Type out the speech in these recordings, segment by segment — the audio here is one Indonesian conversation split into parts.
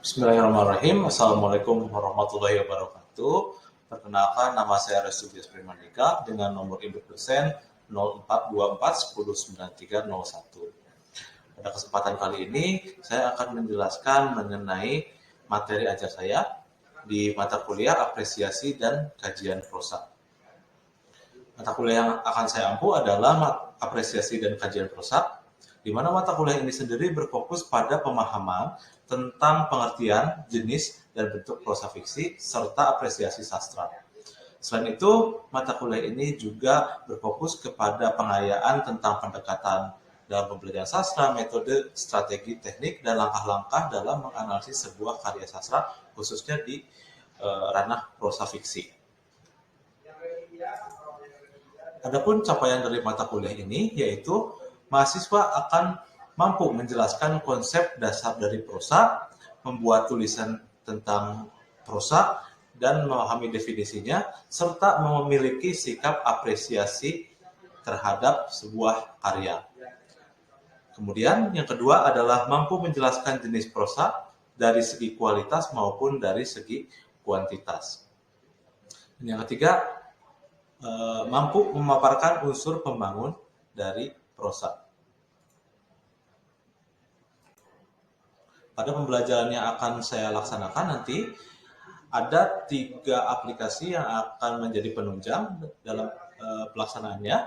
Bismillahirrahmanirrahim. Assalamualaikum warahmatullahi wabarakatuh. Perkenalkan, nama saya Restudius Primandika dengan nomor induk dosen 0424109301. Pada kesempatan kali ini, saya akan menjelaskan mengenai materi ajar saya di mata kuliah apresiasi dan kajian prosa. Mata kuliah yang akan saya ampu adalah apresiasi dan kajian prosa, di mana mata kuliah ini sendiri berfokus pada pemahaman tentang pengertian, jenis, dan bentuk prosa fiksi, serta apresiasi sastra. Selain itu, mata kuliah ini juga berfokus kepada pengayaan tentang pendekatan dalam pembelajaran sastra, metode, strategi, teknik, dan langkah-langkah dalam menganalisis sebuah karya sastra, khususnya di ranah prosa fiksi. Adapun capaian dari mata kuliah ini yaitu mahasiswa akan mampu menjelaskan konsep dasar dari prosa, membuat tulisan tentang prosa, dan memahami definisinya, serta memiliki sikap apresiasi terhadap sebuah karya. Kemudian yang kedua adalah mampu menjelaskan jenis prosa dari segi kualitas maupun dari segi kuantitas. Dan yang ketiga, mampu memaparkan unsur pembangun dari prosa. Pada pembelajaran yang akan saya laksanakan nanti, ada 3 aplikasi yang akan menjadi penunjang dalam pelaksanaannya.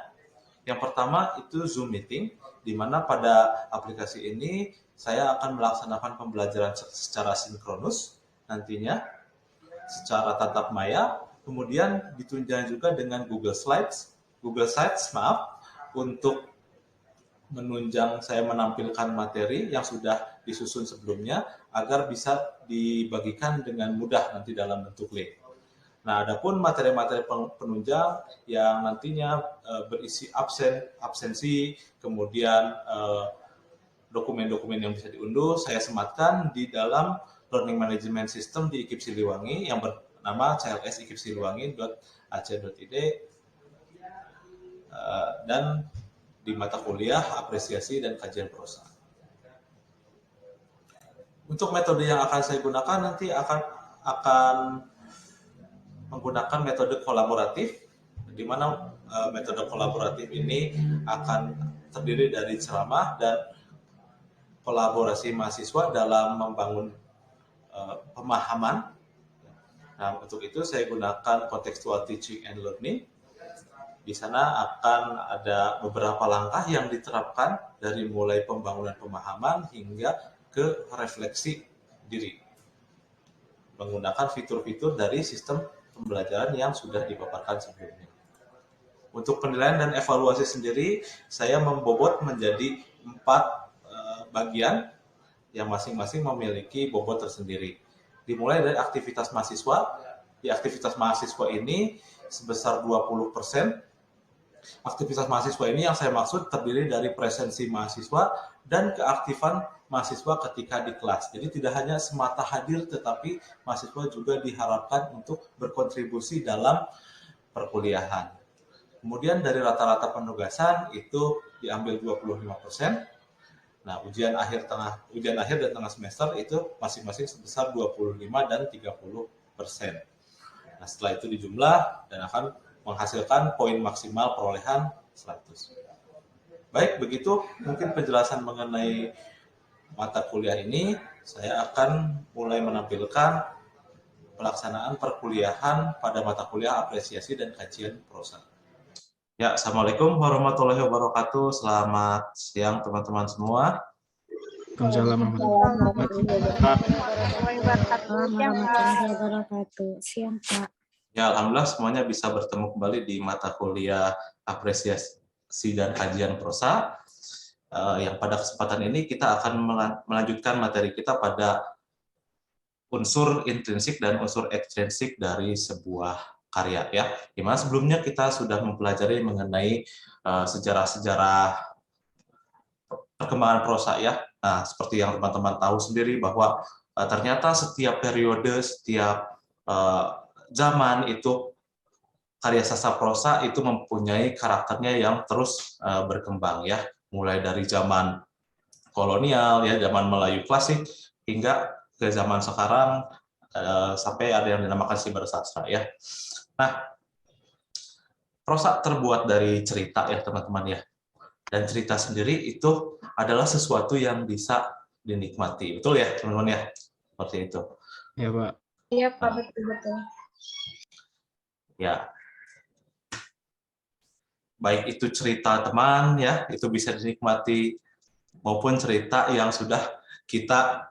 Yang pertama itu Zoom Meeting, di mana pada aplikasi ini saya akan melaksanakan pembelajaran secara sinkronus nantinya, secara tatap maya, kemudian ditunjang juga dengan Google Slides, untuk menunjang saya menampilkan materi yang sudah disusun sebelumnya agar bisa dibagikan dengan mudah nanti dalam bentuk link. Nah, adapun materi-materi penunjang yang nantinya berisi absensi, kemudian dokumen-dokumen yang bisa diunduh, saya sematkan di dalam Learning Management System di IKIP Siliwangi yang bernama cls-ikipsiliwangi.ac.id dan di mata kuliah apresiasi dan kajian prosa. Untuk metode yang akan saya gunakan nanti akan menggunakan metode kolaboratif, di mana metode kolaboratif ini akan terdiri dari ceramah dan kolaborasi mahasiswa dalam membangun pemahaman. Nah, untuk itu saya gunakan contextual teaching and learning. Di sana akan ada beberapa langkah yang diterapkan dari mulai pembangunan pemahaman hingga ke refleksi diri, menggunakan fitur-fitur dari sistem pembelajaran yang sudah dipaparkan sebelumnya. Untuk penilaian dan evaluasi sendiri, saya membobot menjadi 4 bagian yang masing-masing memiliki bobot tersendiri. Dimulai dari aktivitas mahasiswa. Di aktivitas mahasiswa ini sebesar 20%. Aktivitas mahasiswa ini yang saya maksud terdiri dari presensi mahasiswa dan keaktifan mahasiswa ketika di kelas. Jadi tidak hanya semata hadir, tetapi mahasiswa juga diharapkan untuk berkontribusi dalam perkuliahan. Kemudian dari rata-rata penugasan itu diambil 25%. Nah, ujian akhir dan tengah semester itu masing-masing sebesar 25 dan 30%. Nah, setelah itu dijumlah dan akan menghasilkan poin maksimal perolehan 100. Baik, begitu mungkin penjelasan mengenai mata kuliah ini. Saya akan mulai menampilkan pelaksanaan perkuliahan pada mata kuliah apresiasi dan kajian prosa. Ya, Assalamualaikum warahmatullahi wabarakatuh. Selamat siang teman-teman semua. Waalaikumsalam warahmatullahi wabarakatuh. Siang, Pak. Ya, alhamdulillah semuanya bisa bertemu kembali di mata kuliah apresiasi dan kajian prosa. Yang pada kesempatan ini kita akan melanjutkan materi kita pada unsur intrinsik dan unsur ekstrinsik dari sebuah karya, ya. Di mana sebelumnya kita sudah mempelajari mengenai sejarah-sejarah perkembangan prosa, ya. Nah, seperti yang teman-teman tahu sendiri bahwa ternyata setiap periode, setiap zaman itu karya sastra prosa itu mempunyai karakternya yang terus berkembang, ya, mulai dari zaman kolonial, ya, zaman Melayu klasik, hingga ke zaman sekarang sampai ada yang dinamakan siber sastra ya. Nah, prosa terbuat dari cerita ya teman-teman ya. Dan cerita sendiri itu adalah sesuatu yang bisa dinikmati. Betul ya teman-teman ya? Seperti itu. Ya, Pak. Iya, Pak, Nah, betul-betul. ya, baik itu cerita teman ya, itu bisa dinikmati, maupun cerita yang sudah kita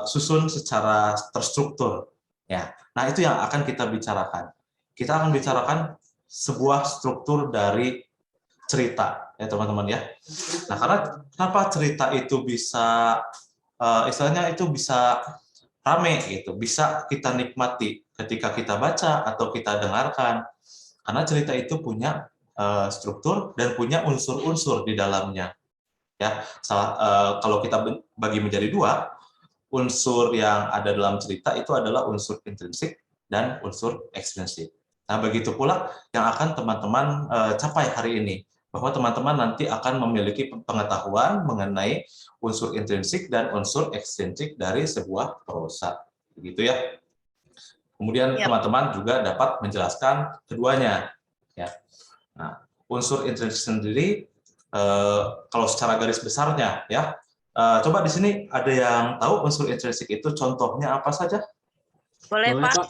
susun secara terstruktur ya. Nah, itu yang akan kita bicarakan. Kita akan bicarakan sebuah struktur dari cerita ya teman-teman ya. Nah, karena kenapa cerita itu bisa istilahnya itu bisa rame gitu, bisa kita nikmati ketika kita baca atau kita dengarkan, karena cerita itu punya struktur dan punya unsur-unsur di dalamnya ya. Kalau kita bagi menjadi dua, unsur yang ada dalam cerita itu adalah unsur intrinsik dan unsur ekstrinsik. Nah, begitu pula yang akan teman-teman capai hari ini, bahwa teman-teman nanti akan memiliki pengetahuan mengenai unsur intrinsik dan unsur ekstrinsik dari sebuah prosa, begitu ya. Kemudian teman-teman juga dapat menjelaskan keduanya. Ya. Nah, unsur intrinsik sendiri, kalau secara garis besarnya, ya, coba di sini ada yang tahu unsur intrinsik itu contohnya apa saja? Boleh, Boleh, Pak? Pak.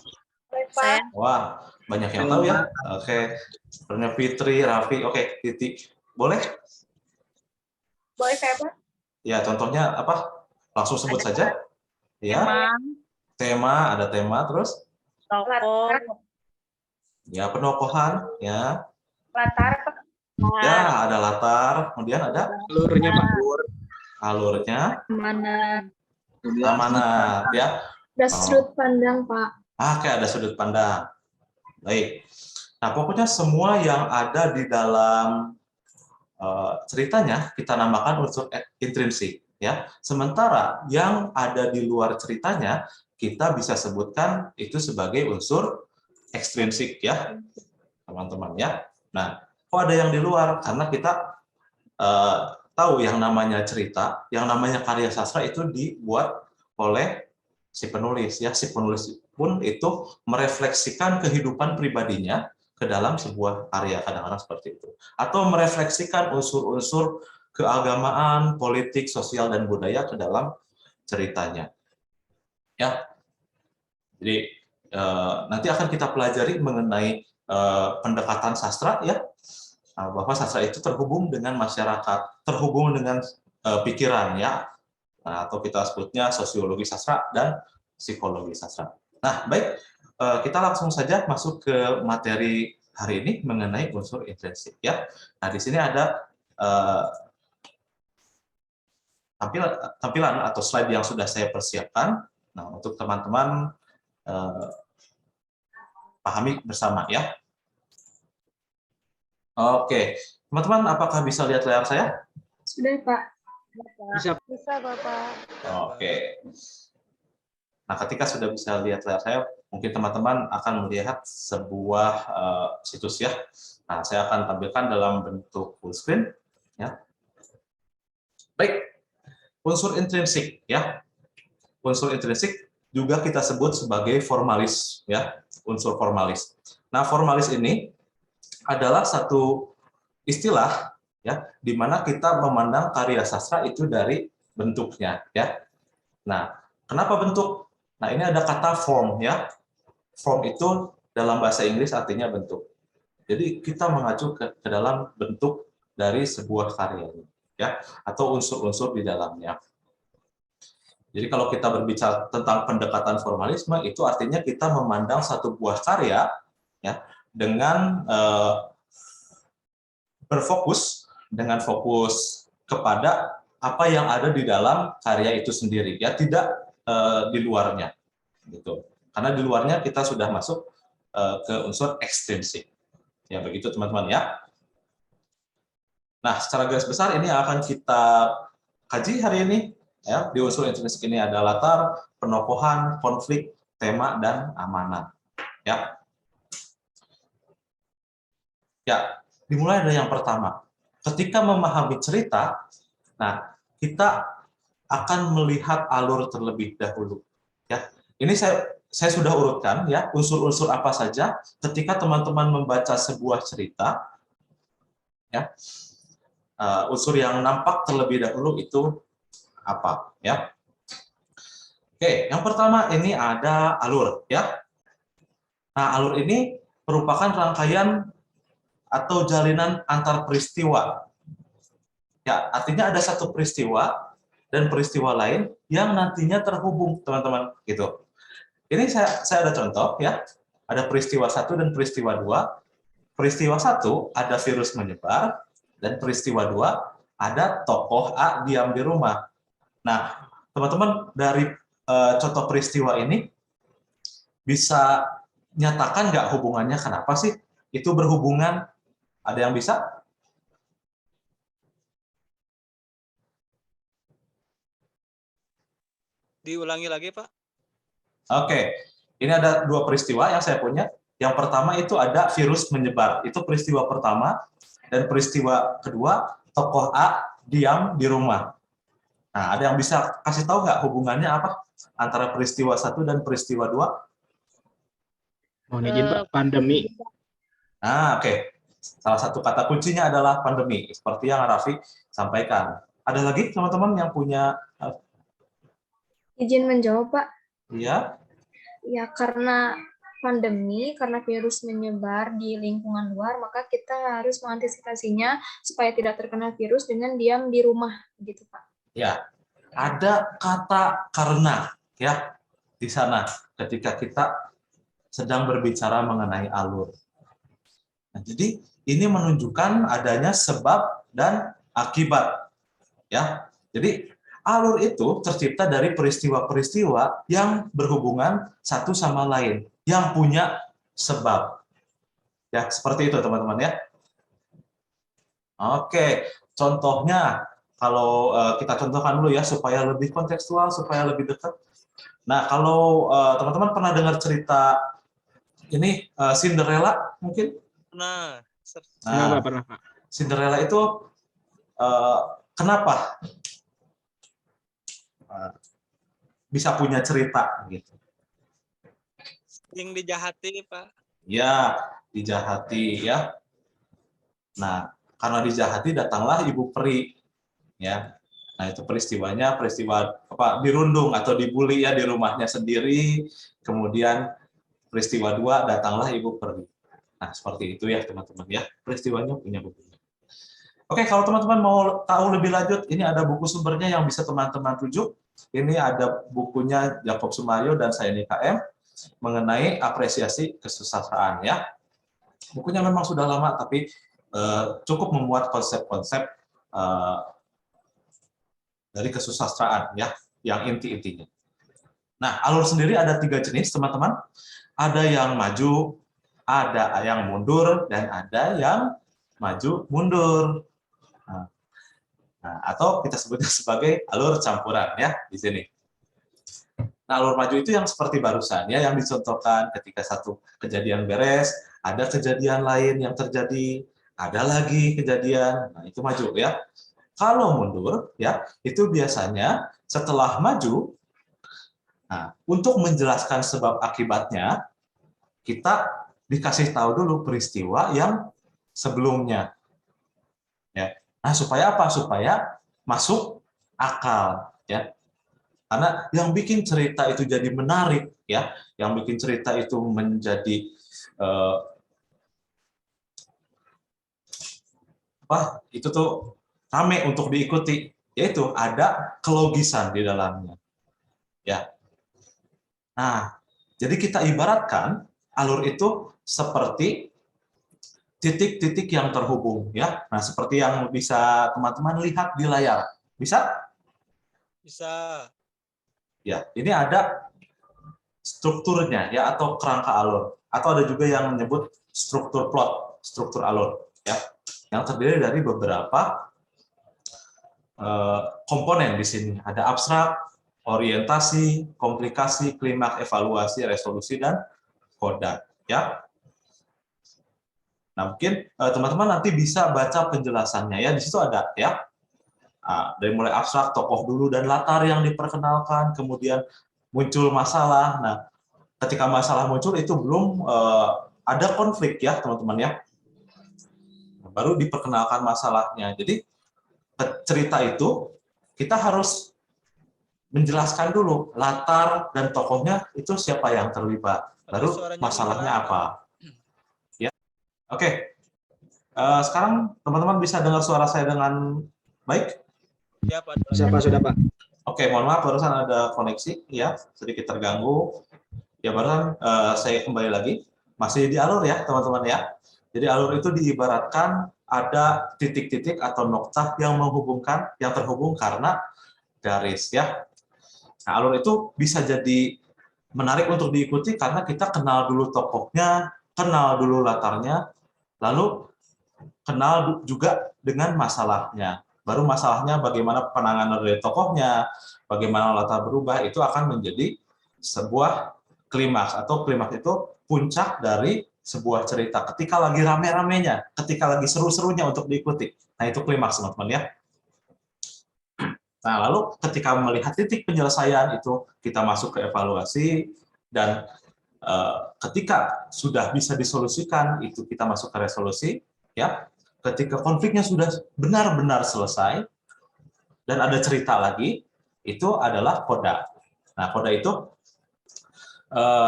Saya. Wah, banyak yang tahu ya. Oke, sebenarnya Fitri, Raffi, oke, Titi, boleh? Boleh saya, Pak? Ya, contohnya apa? Langsung sebut saja. Ya, Tema, ada tema, terus tokoh, ya penokohan, ya, Latar, Pak. ya ada latar, kemudian ada Alurnya, Pak. alurnya, Mana? amanat, ya. Ada sudut pandang, Pak. Oke, ada sudut pandang. Baik. Nah, pokoknya semua yang ada di dalam ceritanya kita namakan unsur intrinsik, ya. Sementara yang ada di luar ceritanya kita bisa sebutkan itu sebagai unsur ekstrinsik, ya, teman-teman ya. Nah, kok ada yang di luar? Karena kita tahu yang namanya cerita, yang namanya karya sastra itu dibuat oleh si penulis, ya. Si penulis pun itu merefleksikan kehidupan pribadinya ke dalam sebuah karya, kadang-kadang seperti itu, atau merefleksikan unsur-unsur keagamaan, politik, sosial, dan budaya ke dalam ceritanya, ya. Jadi nanti akan kita pelajari mengenai pendekatan sastra, ya, bahwa sastra itu terhubung dengan masyarakat, terhubung dengan pikiran, ya, atau kita sebutnya sosiologi sastra dan psikologi sastra. Nah, baik, kita langsung saja masuk ke materi hari ini mengenai unsur intrinsik, ya. Nah, di sini ada tampilan atau slide yang sudah saya persiapkan. Nah, untuk teman-teman pahami bersama, ya. Oke, teman-teman, apakah bisa lihat layar saya? Sudah, Pak. Bisa. Bisa, Bapak. Oke. Nah, ketika sudah bisa lihat layar saya, mungkin teman-teman akan melihat sebuah situs, ya. Nah, saya akan tampilkan dalam bentuk full screen, ya. Baik, unsur intrinsik, ya. Unsur intrinsik juga kita sebut sebagai formalis, ya, unsur formalis. Nah, formalis ini adalah satu istilah, ya, di mana kita memandang karya sastra itu dari bentuknya, ya. Nah, kenapa bentuk? Nah, ini ada kata form, ya. Form itu dalam bahasa Inggris artinya bentuk. Jadi kita mengacu ke dalam bentuk dari sebuah karya, ya, atau unsur-unsur di dalamnya. Jadi kalau kita berbicara tentang pendekatan formalisme, itu artinya kita memandang satu buah karya, ya, dengan berfokus, dengan fokus kepada apa yang ada di dalam karya itu sendiri, ya, tidak di luarnya, gitu. Karena di luarnya kita sudah masuk ke unsur ekstrinsik, ya, begitu teman-teman, ya. Nah, secara garis besar ini akan kita kaji hari ini, ya. Di unsur intrinsik ini ada latar, penokohan, konflik, tema, dan amanat, ya. Ya, dimulai dari yang pertama. Ketika memahami cerita, nah, kita akan melihat alur terlebih dahulu. Ya, ini saya sudah urutkan ya unsur-unsur apa saja ketika teman-teman membaca sebuah cerita. Ya, unsur yang nampak terlebih dahulu itu apa? Ya. Oke, yang pertama ini ada alur. Ya. Nah, alur ini merupakan rangkaian atau jalinan antar peristiwa. Ya, artinya ada satu peristiwa dan peristiwa lain yang nantinya terhubung, teman-teman, gitu. Ini saya ada contoh ya. Ada peristiwa 1 dan peristiwa 2. Peristiwa 1 ada virus menyebar dan peristiwa 2 ada tokoh A diam di rumah. Nah, teman-teman dari contoh peristiwa ini bisa nyatakan nggak hubungannya kenapa sih itu berhubungan? Ada yang bisa? Diulangi lagi, Pak. Oke, ini ada 2 peristiwa yang saya punya. Yang pertama itu ada virus menyebar, itu peristiwa pertama, dan peristiwa kedua tokoh A diam di rumah. Nah, ada yang bisa kasih tahu nggak hubungannya apa antara peristiwa 1 dan peristiwa 2? Mohon izin Pak, pandemi. Nah, oke. Salah satu kata kuncinya adalah pandemi, seperti yang Raffi sampaikan. Ada lagi teman-teman yang punya? Izin menjawab, Pak. Iya. Ya, karena pandemi, karena virus menyebar di lingkungan luar, maka kita harus mengantisipasinya supaya tidak terkena virus dengan diam di rumah, gitu, Pak. Ya, ada kata karena ya di sana ketika kita sedang berbicara mengenai alur. Nah, jadi ini menunjukkan adanya sebab dan akibat. Ya, jadi alur itu tercipta dari peristiwa-peristiwa yang berhubungan satu sama lain, yang punya sebab. Ya, seperti itu teman-teman ya. Oke, contohnya kalau kita contohkan dulu ya supaya lebih kontekstual, supaya lebih dekat. Nah, kalau teman-teman pernah dengar cerita ini Cinderella mungkin? Nah, Pernah Pak. Cinderella itu kenapa bisa punya cerita gitu? yang dijahati, Pak. Ya, dijahati ya. Nah, karena dijahati datanglah ibu peri ya. Nah, itu peristiwanya peristiwa apa dirundung atau dibully ya di rumahnya sendiri. Kemudian peristiwa 2 datanglah ibu peri. Nah, seperti itu ya teman-teman ya. Peristiwanya punya hubungan. Oke, kalau teman-teman mau tahu lebih lanjut, ini ada buku sumbernya yang bisa teman-teman rujuk. Ini ada bukunya Jakob Sumaryo dan Saini KM mengenai apresiasi kesusastraan ya. Bukunya memang sudah lama tapi cukup memuat konsep-konsep dari kesusastraan ya, yang inti-intinya. Nah, alur sendiri ada 3 jenis teman-teman. Ada yang maju, ada yang mundur, dan ada yang maju mundur. Nah, atau kita sebutnya sebagai alur campuran ya di sini. Nah, alur maju itu yang seperti barusan ya, yang dicontohkan ketika satu kejadian beres, ada kejadian lain yang terjadi, ada lagi kejadian, nah itu maju ya. Kalau mundur ya, itu biasanya setelah maju, nah, untuk menjelaskan sebab akibatnya, kita dikasih tahu dulu peristiwa yang sebelumnya. Ya. Nah, supaya apa? Supaya masuk akal ya. Karena yang bikin cerita itu jadi menarik ya, yang bikin cerita itu menjadi itu tuh rame untuk diikuti, yaitu ada kelogisan di dalamnya. Ya. Nah, jadi kita ibaratkan alur itu seperti titik-titik yang terhubung ya. Nah, seperti yang bisa teman-teman lihat di layar. Bisa? Bisa. Ya, ini ada strukturnya ya atau kerangka alur. Atau ada juga yang menyebut struktur plot, struktur alur ya. Yang terdiri dari beberapa komponen di sini. Ada abstrak, orientasi, komplikasi, klimaks, evaluasi, resolusi, dan koda ya. Nah, mungkin teman-teman nanti bisa baca penjelasannya ya, di situ ada ya. Dari mulai abstrak, tokoh dulu dan latar yang diperkenalkan, kemudian muncul masalah. Nah, ketika masalah muncul itu belum ada konflik ya teman-teman ya. Baru diperkenalkan masalahnya. Jadi cerita itu kita harus menjelaskan dulu latar dan tokohnya itu siapa yang terlibat. Baru Suaranya masalahnya kedengeran, apa. Ya. Oke. Sekarang teman-teman bisa dengar suara saya dengan baik? Ya, Pak. Siapa sudah Pak? Oke, mohon maaf barusan ada koneksi ya, sedikit terganggu. Ya barusan saya kembali lagi, masih di alur ya teman-teman ya. Jadi alur itu diibaratkan ada titik-titik atau noktah yang menghubungkan, yang terhubung karena garis ya. Nah, alur itu bisa jadi menarik untuk diikuti karena kita kenal dulu tokohnya, kenal dulu latarnya, lalu kenal juga dengan masalahnya. Baru masalahnya bagaimana penanganan dari tokohnya, bagaimana latar berubah, itu akan menjadi sebuah klimaks, atau klimaks itu puncak dari sebuah cerita. Ketika lagi rame-ramenya, ketika lagi seru-serunya untuk diikuti. Nah, itu klimaks, teman-teman ya. Nah, lalu ketika melihat titik penyelesaian itu, kita masuk ke evaluasi, dan ketika sudah bisa disolusikan, itu kita masuk ke resolusi, ya. Ketika konfliknya sudah benar-benar selesai, dan ada cerita lagi, itu adalah koda. Nah, koda itu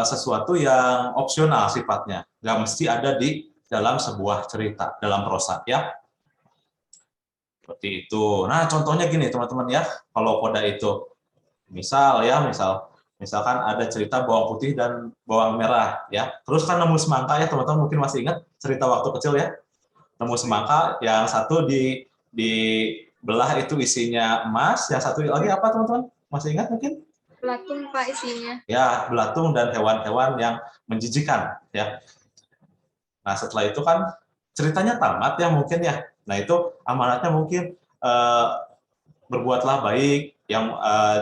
sesuatu yang opsional sifatnya, nggak mesti ada di dalam sebuah cerita, dalam prosa, ya. Seperti itu. Nah, contohnya gini, teman-teman ya, kalau koda itu, misalkan ada cerita bawang putih dan bawang merah, ya. Terus kan nemu semangka ya, teman-teman mungkin masih ingat cerita waktu kecil ya. Nemu semangka, yang satu dibelah itu isinya emas, yang satu lagi apa teman-teman? Masih ingat mungkin? Belatung Pak isinya. Ya, belatung dan hewan-hewan yang menjijikan ya. Nah, setelah itu kan ceritanya tamat ya mungkin ya. Nah, itu amanatnya mungkin berbuatlah baik, yang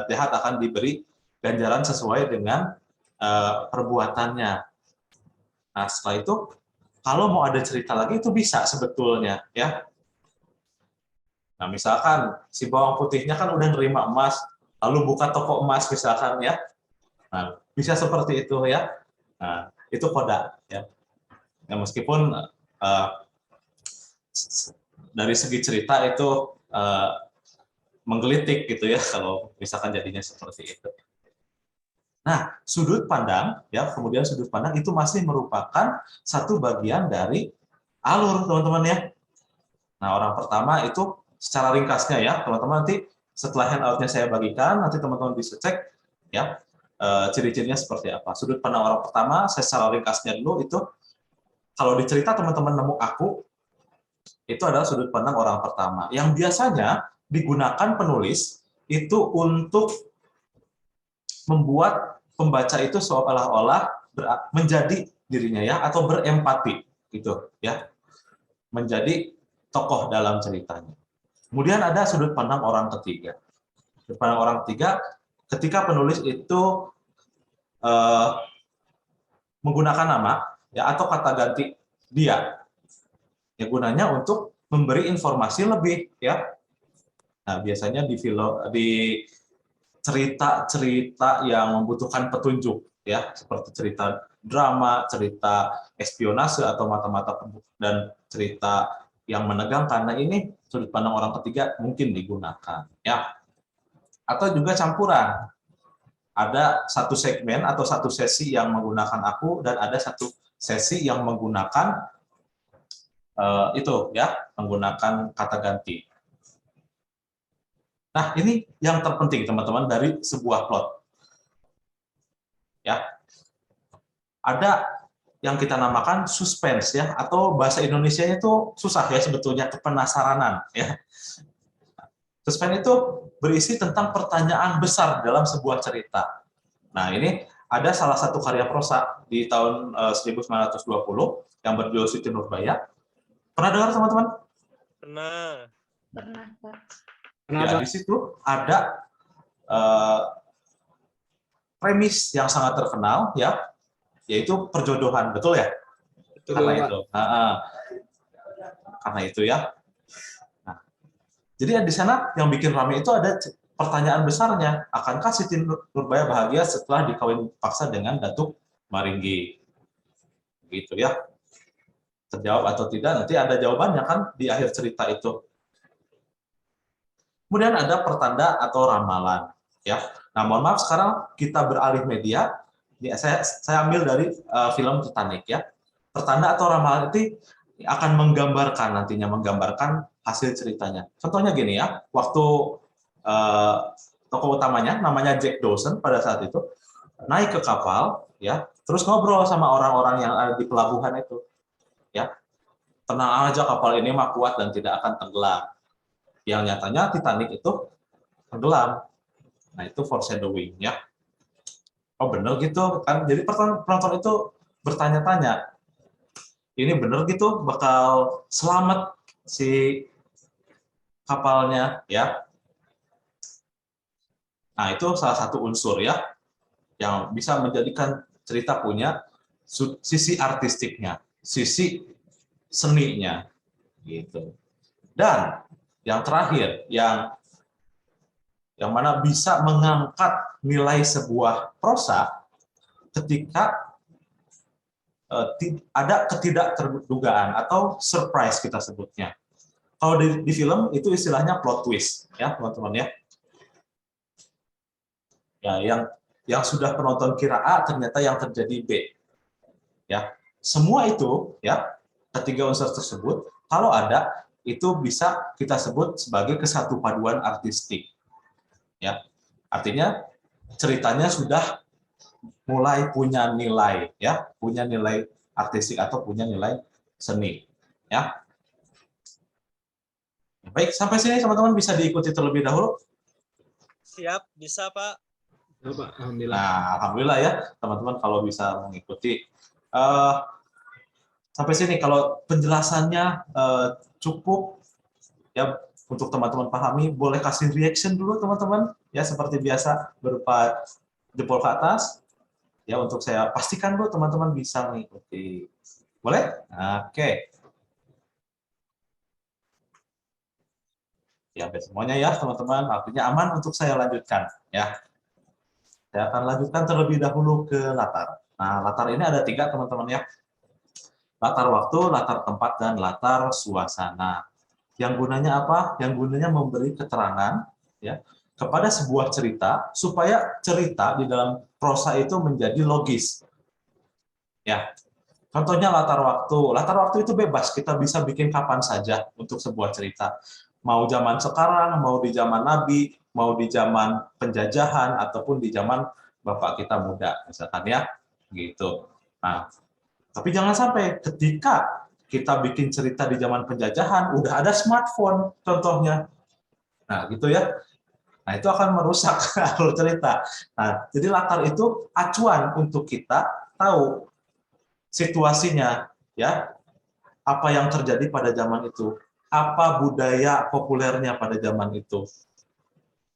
jahat akan diberi ganjaran sesuai dengan perbuatannya. Nah, setelah itu kalau mau ada cerita lagi itu bisa sebetulnya ya. Nah, misalkan si bawang putihnya kan udah nerima emas, lalu buka toko emas misalkan ya. Nah, bisa seperti itu ya. Nah, itu koda ya. Ya meskipun dari segi cerita itu menggelitik gitu ya kalau misalkan jadinya seperti itu. Nah, sudut pandang ya, kemudian sudut pandang itu masih merupakan satu bagian dari alur, teman-teman ya. Nah, orang pertama itu secara ringkasnya ya, teman-teman nanti setelah handout-nya saya bagikan, nanti teman-teman bisa cek ya ciri-cirinya seperti apa. Sudut pandang orang pertama, saya secara ringkasnya dulu itu, kalau di cerita teman-teman nemu aku, itu adalah sudut pandang orang pertama. Yang biasanya digunakan penulis itu untuk membuat pembaca itu seolah-olah menjadi dirinya ya, atau berempati gitu ya, menjadi tokoh dalam ceritanya. Kemudian ada sudut pandang orang ketiga. Sudut pandang orang ketiga ketika penulis itu menggunakan nama ya atau kata ganti dia. Ya gunanya untuk memberi informasi lebih ya. Nah, biasanya di cerita-cerita yang membutuhkan petunjuk ya, seperti cerita drama, cerita espionase atau mata-mata dan cerita yang menegangkan. Nah, ini sudut pandang orang ketiga mungkin digunakan ya. Atau juga campuran. Ada satu segmen atau satu sesi yang menggunakan aku dan ada satu sesi yang menggunakan itu ya, menggunakan kata ganti. Nah, ini yang terpenting teman-teman dari sebuah plot. Ya. Ada yang kita namakan suspense ya, atau bahasa Indonesianya itu susah ya sebetulnya, kepenasaranan ya. Suspense itu berisi tentang pertanyaan besar dalam sebuah cerita. Nah, ini ada salah satu karya prosa di tahun 1920 yang berjudul Siti Nurbaya. Pernah dengar teman-teman? Pernah. Pernah Pak. Ya, di situ ada premis yang sangat terkenal ya, yaitu perjodohan, betul ya? Betul. Karena itu ya. Nah, Jadi di sana yang bikin rame itu ada pertanyaan besarnya, akankah Siti Nurbaya bahagia setelah dikawin paksa dengan Datuk Maringgi? Gitu ya. Terjawab atau tidak, nanti ada jawabannya kan di akhir cerita itu. Kemudian ada pertanda atau ramalan. Ya. Nah, mohon maaf sekarang kita beralih media. Ini saya ambil dari film Titanic ya. Pertanda atau ramalan itu akan nantinya menggambarkan hasil ceritanya. Contohnya gini ya, waktu tokoh utamanya namanya Jack Dawson pada saat itu naik ke kapal ya, terus ngobrol sama orang-orang yang ada di pelabuhan itu. Ya. Tenang aja, kapal ini mah kuat dan tidak akan tenggelam. Yang nyatanya Titanic itu tenggelam. Nah, itu foreshadowing ya. Oh, bener gitu kan. Jadi penonton itu bertanya-tanya, ini bener gitu bakal selamat si kapalnya ya. Nah, itu salah satu unsur ya yang bisa menjadikan cerita punya sisi artistiknya, sisi seninya gitu. Dan yang terakhir yang mana bisa mengangkat nilai sebuah prosa ketika ada ketidakterdugaan atau surprise kita sebutnya. Kalau di film itu istilahnya plot twist ya, teman-teman ya. Ya, yang sudah penonton kira A ternyata yang terjadi B. Ya. Semua itu ya, ketiga unsur tersebut kalau ada itu bisa kita sebut sebagai kesatu paduan artistik. Ya. Artinya ceritanya sudah mulai punya nilai ya, punya nilai artistik atau punya nilai seni ya. Baik, sampai sini teman-teman bisa diikuti terlebih dahulu. Siap, bisa Pak. Pak, alhamdulillah. Nah, alhamdulillah ya teman-teman kalau bisa mengikuti. Sampai sini kalau penjelasannya cukup ya, untuk teman-teman pahami, boleh kasih reaction dulu teman-teman ya, seperti biasa berupa jempol ke atas ya, untuk saya pastikan dulu teman-teman bisa mengikuti. Boleh? Oke. Ya, semuanya ya teman-teman, artinya aman untuk saya lanjutkan ya. Saya akan lanjutkan terlebih dahulu ke latar. Nah, latar ini ada 3 teman-teman ya. Latar waktu, latar tempat, dan latar suasana. Yang gunanya apa? Yang gunanya memberi keterangan ya kepada sebuah cerita supaya cerita di dalam prosa itu menjadi logis. Ya. Contohnya latar waktu. Latar waktu itu bebas, kita bisa bikin kapan saja untuk sebuah cerita. Mau zaman sekarang, mau di zaman Nabi, mau di zaman penjajahan ataupun di zaman bapak kita muda misalkan ya, gitu. Nah, tapi jangan sampai ketika kita bikin cerita di zaman penjajahan udah ada smartphone contohnya. Nah, gitu ya. Nah, itu akan merusak alur cerita. Nah, jadi latar itu acuan untuk kita tahu situasinya ya. Apa yang terjadi pada zaman itu? Apa budaya populernya pada zaman itu?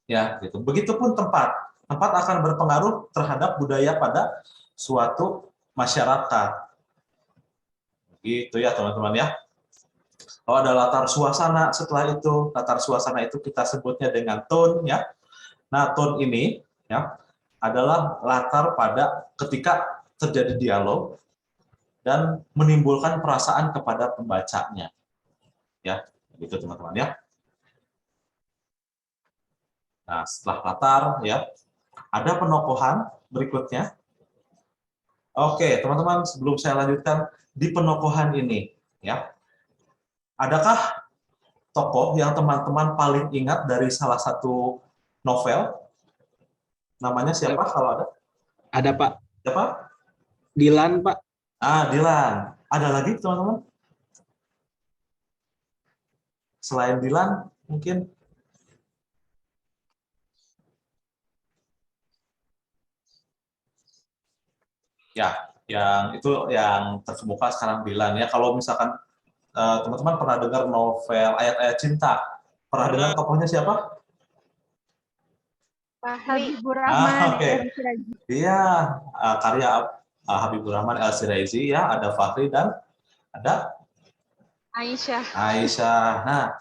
Ya, gitu. Begitupun tempat. Tempat akan berpengaruh terhadap budaya pada suatu masyarakat. Gitu ya, teman-teman ya. Kalau ada latar suasana, setelah itu latar suasana itu kita sebutnya dengan tone ya. Nah, tone ini ya adalah latar pada ketika terjadi dialog dan menimbulkan perasaan kepada pembacanya. Ya, gitu teman-teman ya. Nah, setelah latar ya, ada penokohan berikutnya. Oke, teman-teman, sebelum saya lanjutkan di penokohan ini ya. Adakah tokoh yang teman-teman paling ingat dari salah satu novel? Namanya siapa kalau ada? Ada Pak. Siapa? Dilan Pak. Dilan. Ada lagi teman-teman? Selain Dilan, mungkin? Ya, yang itu yang terkemuka sekarang Dilan ya. Kalau misalkan teman-teman pernah dengar novel Ayat-Ayat Cinta, pernah dengar tokohnya siapa? Habibur Rahman. Oke. Iya, karya Habibur Rahman El-Siraizi ya, ada Fahri dan ada Aisyah. Aisyah. Nah,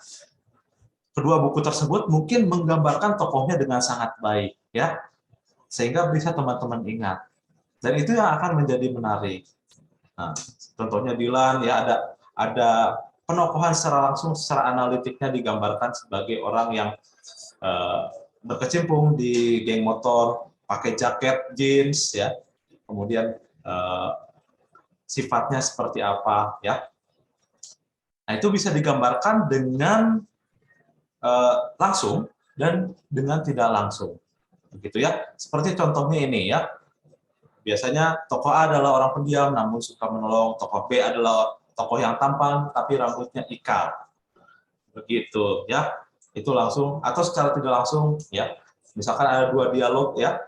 kedua buku tersebut mungkin menggambarkan tokohnya dengan sangat baik, ya, sehingga bisa teman-teman ingat. Dan itu yang akan menjadi menarik. Nah, contohnya Dylan, ya, ada penokohan secara langsung, secara analitiknya digambarkan sebagai orang yang berkecimpung di geng motor, pakai jaket jeans, ya, kemudian sifatnya seperti apa, ya. Nah, itu bisa digambarkan dengan langsung dan dengan tidak langsung, begitu ya. Seperti contohnya ini, ya. Biasanya tokoh A adalah orang pendiam namun suka menolong, tokoh B adalah tokoh yang tampan tapi rambutnya ikal, begitu ya. Itu langsung atau secara tidak langsung, ya. Misalkan ada dua dialog, ya,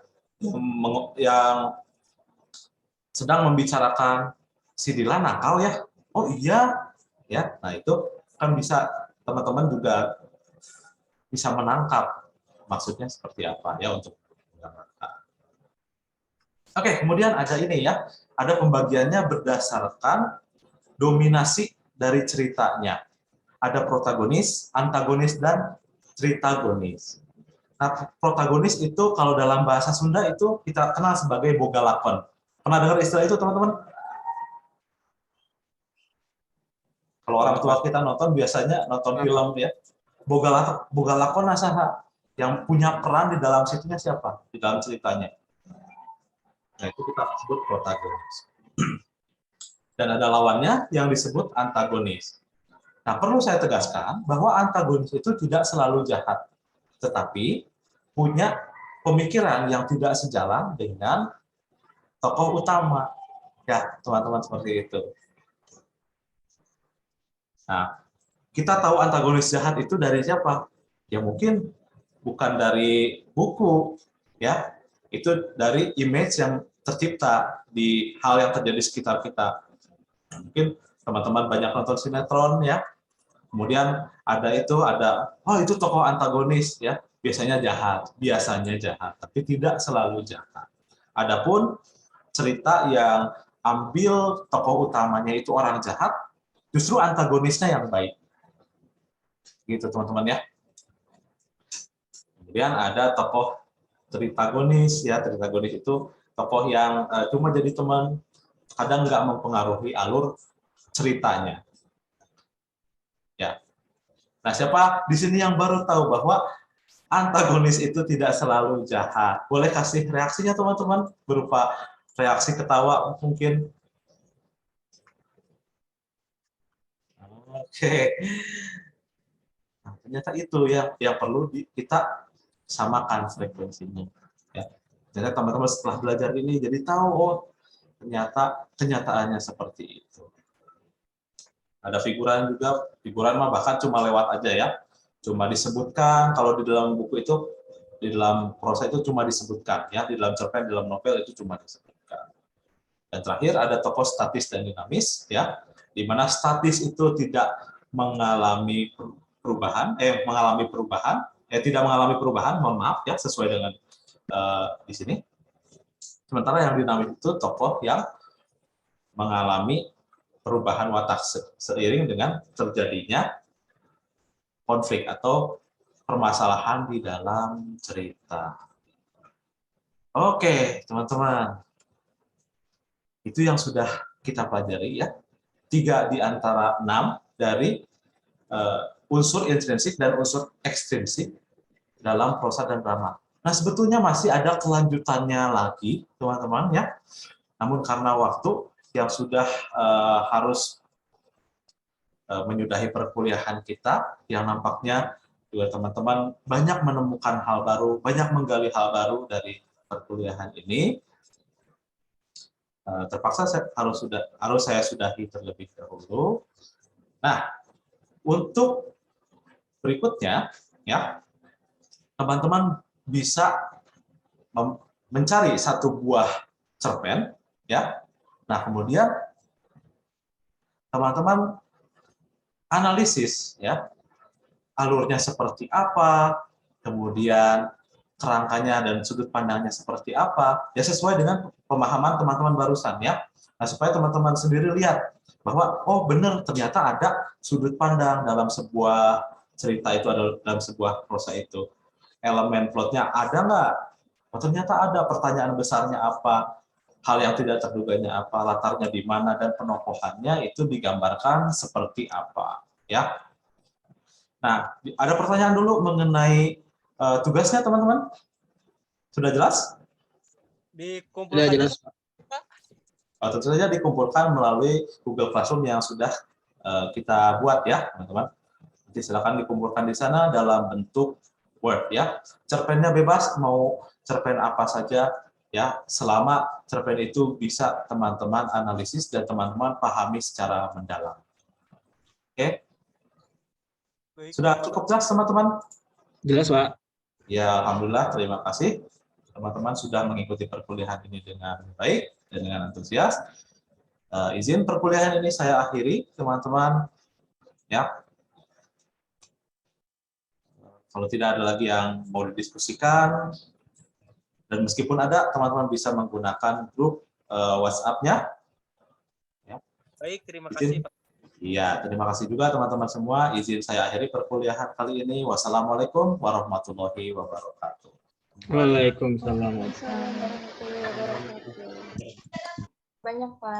yang sedang membicarakan si Dilan nakal, ya. Oh iya, ya. Nah, itu kan bisa teman-teman juga bisa menangkap maksudnya seperti apa, ya, untuk menggambarkan. Oke, kemudian ada ini, ya. Ada pembagiannya berdasarkan dominasi dari ceritanya. Ada protagonis, antagonis, dan tritagonis. Nah, protagonis itu kalau dalam bahasa Sunda itu kita kenal sebagai boga lakon. Pernah dengar istilah itu, teman-teman? Kalau orang tua kita nonton biasanya nonton film, ya. Boga lakon nasaha yang punya peran di dalam situnya siapa? Di dalam ceritanya. Nah, itu kita sebut protagonis. Dan ada lawannya yang disebut antagonis. Nah, perlu saya tegaskan bahwa antagonis itu tidak selalu jahat, tetapi punya pemikiran yang tidak sejalan dengan tokoh utama. Ya, teman-teman, seperti itu. Nah, kita tahu antagonis jahat itu dari siapa? Ya mungkin bukan dari buku, ya. Itu dari image yang tercipta di hal yang terjadi sekitar kita. Mungkin teman-teman banyak nonton sinetron, ya. Kemudian ada oh itu tokoh antagonis, ya. Biasanya jahat, tapi tidak selalu jahat. Adapun cerita yang ambil tokoh utamanya itu orang jahat, justru antagonisnya yang baik. Gitu, teman-teman, ya. Kemudian ada tokoh tritagonis, ya. Tritagonis itu tokoh yang cuma jadi teman, kadang nggak mempengaruhi alur ceritanya. Ya. Nah, siapa di sini yang baru tahu bahwa antagonis itu tidak selalu jahat? Boleh kasih reaksinya, teman-teman, berupa reaksi ketawa mungkin. Oke. Nah, ternyata itu yang perlu kita samakan frekuensinya. Ya. Jadi teman-teman setelah belajar ini jadi tahu, oh ternyata kenyataannya seperti itu. Ada figuran juga, figuran mah bahkan cuma lewat aja, ya. Cuma disebutkan, kalau di dalam buku itu, di dalam prosa itu cuma disebutkan, ya. Di dalam cerpen, di dalam novel itu cuma disebutkan. Dan terakhir ada tokoh statis dan dinamis, ya. Di mana statis itu tidak mengalami perubahan, tidak mengalami perubahan, mohon maaf, ya, sesuai dengan di sini. Sementara yang dinamis itu tokoh yang mengalami perubahan watak seiring dengan terjadinya konflik atau permasalahan di dalam cerita. Oke, teman-teman. Itu yang sudah kita pelajari, ya. 3 di antara 6 dari unsur intrinsik dan unsur ekstrinsik dalam prosa dan drama. Nah, sebetulnya masih ada kelanjutannya lagi, teman-teman, ya. Namun karena waktu yang sudah harus menyudahi perkuliahan kita, yang nampaknya juga teman-teman banyak menemukan hal baru, banyak menggali hal baru dari perkuliahan ini. Terpaksa harus saya sudahi terlebih dahulu. Nah, untuk berikutnya, ya, teman-teman bisa mencari satu buah cerpen, ya. Nah, kemudian teman-teman analisis, ya, alurnya seperti apa, kemudian kerangkanya dan sudut pandangnya seperti apa, ya sesuai dengan pemahaman teman-teman barusan, ya. Nah, supaya teman-teman sendiri lihat bahwa oh benar ternyata ada sudut pandang dalam sebuah cerita itu ada dalam sebuah prosa itu. Elemen plotnya ada nggak? Oh, ternyata ada. Pertanyaan besarnya apa? Hal yang tidak terduganya apa? Latarnya di mana? Dan penokohannya itu digambarkan seperti apa? Ya. Nah, ada pertanyaan dulu mengenai tugasnya, teman-teman? Sudah jelas? Sudah Dikumpulkan jelas, juga, Pak. Pak. Tentu saja dikumpulkan melalui Google Classroom yang sudah kita buat ya, teman-teman. Nanti silakan dikumpulkan di sana dalam bentuk Word ya. Cerpennya bebas, mau cerpen apa saja ya, selama cerpen itu bisa teman-teman analisis dan teman-teman pahami secara mendalam. Oke? Baik. Sudah cukup jelas, teman-teman? Jelas, Pak. Ya, alhamdulillah, terima kasih. Teman-teman sudah mengikuti perkuliahan ini dengan baik dan dengan antusias. Izin perkuliahan ini saya akhiri, teman-teman. Ya. Kalau tidak ada lagi yang mau didiskusikan, dan meskipun ada, teman-teman bisa menggunakan grup WhatsApp-nya. Ya. Baik, terima Izin. kasih, Pak. Iya, terima kasih juga teman-teman semua. Izin saya akhiri perkuliahan kali ini. Wassalamualaikum warahmatullahi wabarakatuh. Waalaikumsalam. Assalamualaikum warahmatullahi wabarakatuh. Banyak, Pak.